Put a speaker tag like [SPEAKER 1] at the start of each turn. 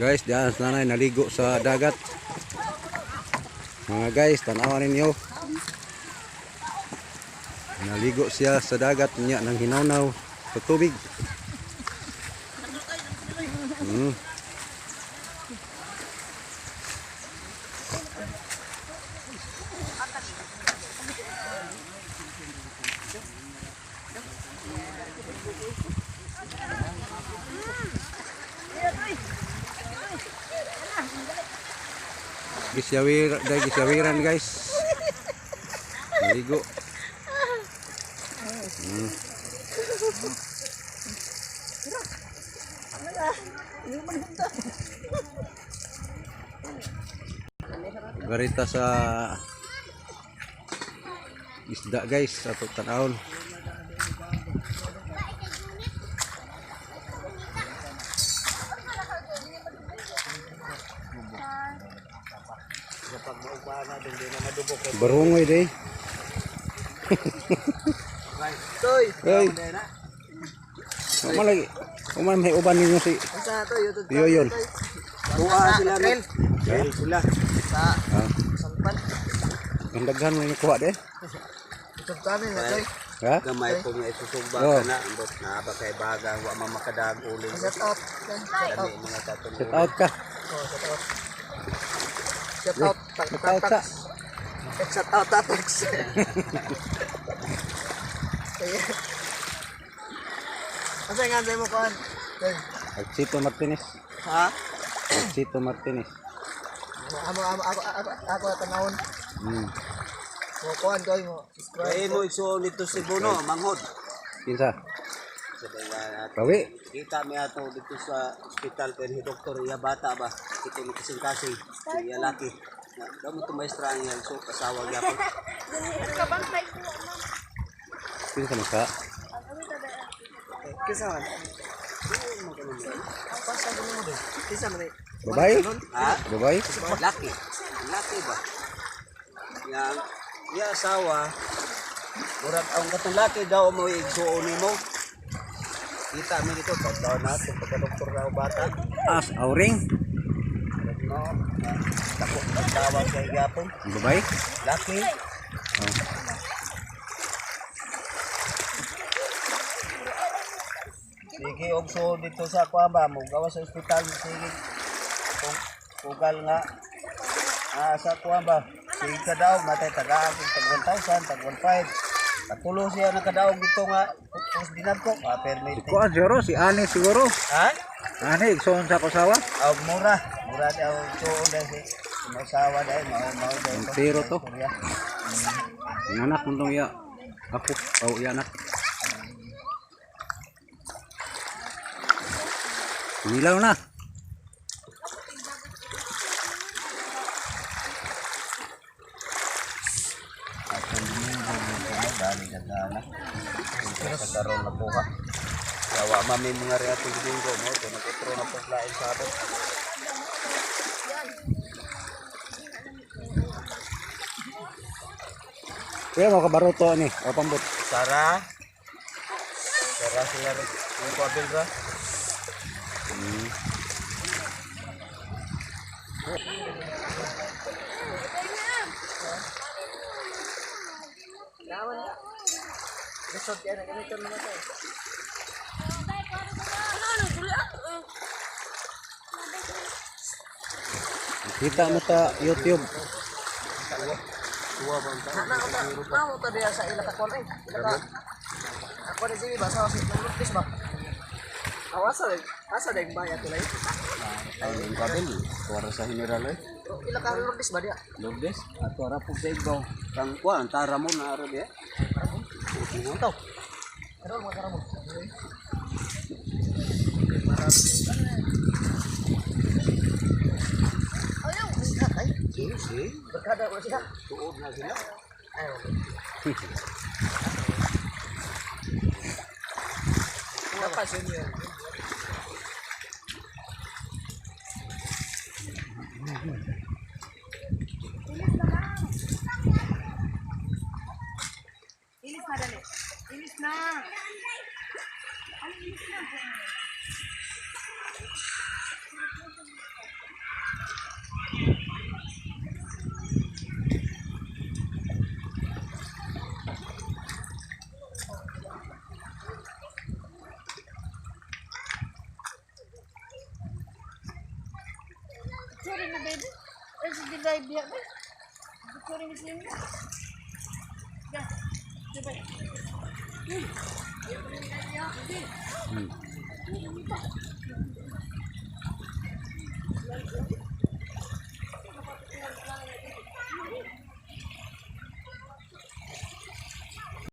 [SPEAKER 1] Guys, diyan sa nanay naligo sa dagat. Mga guys, tanawan ninyo. Naligo siya sa dagat niya nang hinawnaw sa tubig. Gisyawiran guys. Naligo. Garita sa isda guys sa tanawon. Barungoy deh.
[SPEAKER 2] Toy.
[SPEAKER 1] Hey. Kamu lagi. Kamu may uban ninyo si Yoyon.
[SPEAKER 2] Kuha sila rin. Sila. Sa sampan.
[SPEAKER 1] Ang daghan mo yung kuha deh.
[SPEAKER 2] Ito kami na toy.
[SPEAKER 1] Ha?
[SPEAKER 3] Gamay po nga isusugba ka na. Ambot na ba kay baga. Wa mamakadag uling.
[SPEAKER 2] Set out.
[SPEAKER 3] Dami mga tatong.
[SPEAKER 1] Set out ka.
[SPEAKER 2] Set out.
[SPEAKER 1] Set out sa.
[SPEAKER 2] Set out tatex. Asa nga mo kuan?
[SPEAKER 1] Chito Martinez.
[SPEAKER 2] Ha?
[SPEAKER 1] Chito Martinez.
[SPEAKER 2] Ako tanawon. Mo kuan koy mo.
[SPEAKER 3] Kaya mo iso nito si Bono, manghod.
[SPEAKER 1] Kinsa?
[SPEAKER 3] Sabi
[SPEAKER 1] Pawi.
[SPEAKER 3] kita mi ato dito sa ospital pero si doktor iya bata ba. Kita ni kasing-kasing. Iya laki. Damo to maestra niya so kasawa gyapon.
[SPEAKER 1] Kinsa man ka?
[SPEAKER 2] Kisa man. Pasa gani mo do. Kisa man.
[SPEAKER 1] Babae?
[SPEAKER 3] Ha?
[SPEAKER 1] Babae?
[SPEAKER 3] Laki. Laki ba? Yang iya asawa murag ang katong laki daw mo igsuon nimo. Kita mi dito taon na pagka doktor raw bata.
[SPEAKER 1] As auring.
[SPEAKER 3] No. Takot tawag kay gyapon.
[SPEAKER 1] Babae?
[SPEAKER 3] Laki. Sige ogso dito sa kuaba mo gawa sa ospital sige. Kugal nga sa kuaba. Sige ka daw matay tagaan tag 1,000 tag 1,500. Katulo siya nakadaog dito nga pus dinad ko permit.
[SPEAKER 1] Ko siguro si Ani siguro.
[SPEAKER 3] Ha?
[SPEAKER 1] Ani igsoon sa kasawa.
[SPEAKER 3] Mura daw suon dahil si masawa dahil mau dahil.
[SPEAKER 1] Pero to. Yung anak mo tong iya. Ako, iya anak. Nilaw na.
[SPEAKER 3] Dali gagana. Karon na po ka. Yawa mami mga reating linggo mo to nagotro na po lain sa atin.
[SPEAKER 1] Kaya mo kabaruto ni, o pambot.
[SPEAKER 3] Sara sila rin. Yung kwabil ra.
[SPEAKER 2] Resort yan ganito naman to.
[SPEAKER 1] Kita mo sa YouTube.
[SPEAKER 3] Tuwa ba ang
[SPEAKER 2] Namo to diya sa ila ka kon ay. Ako ni Jimmy ba sa Lourdes ba? Asa ding baya tulay.
[SPEAKER 3] yung kwabil? Tuwara sa general eh.
[SPEAKER 2] Ila ka Lourdes ba diya?
[SPEAKER 3] Lourdes? At tuwara po sa igbaw. Kang kuwan, tara mo na araw diya.
[SPEAKER 2] Ano to? Ano mo karamo? Ayaw, sikat ay.
[SPEAKER 3] Sige.
[SPEAKER 2] Berkada ko siya.
[SPEAKER 3] Tuod na sila.
[SPEAKER 2] Ayaw. Apa senior?
[SPEAKER 4] Ilis na dali. Ilis na. Ay, ilis na. Sorry na, baby. Eh, sige, live yan. Sorry, Miss Linda. Ya, coba.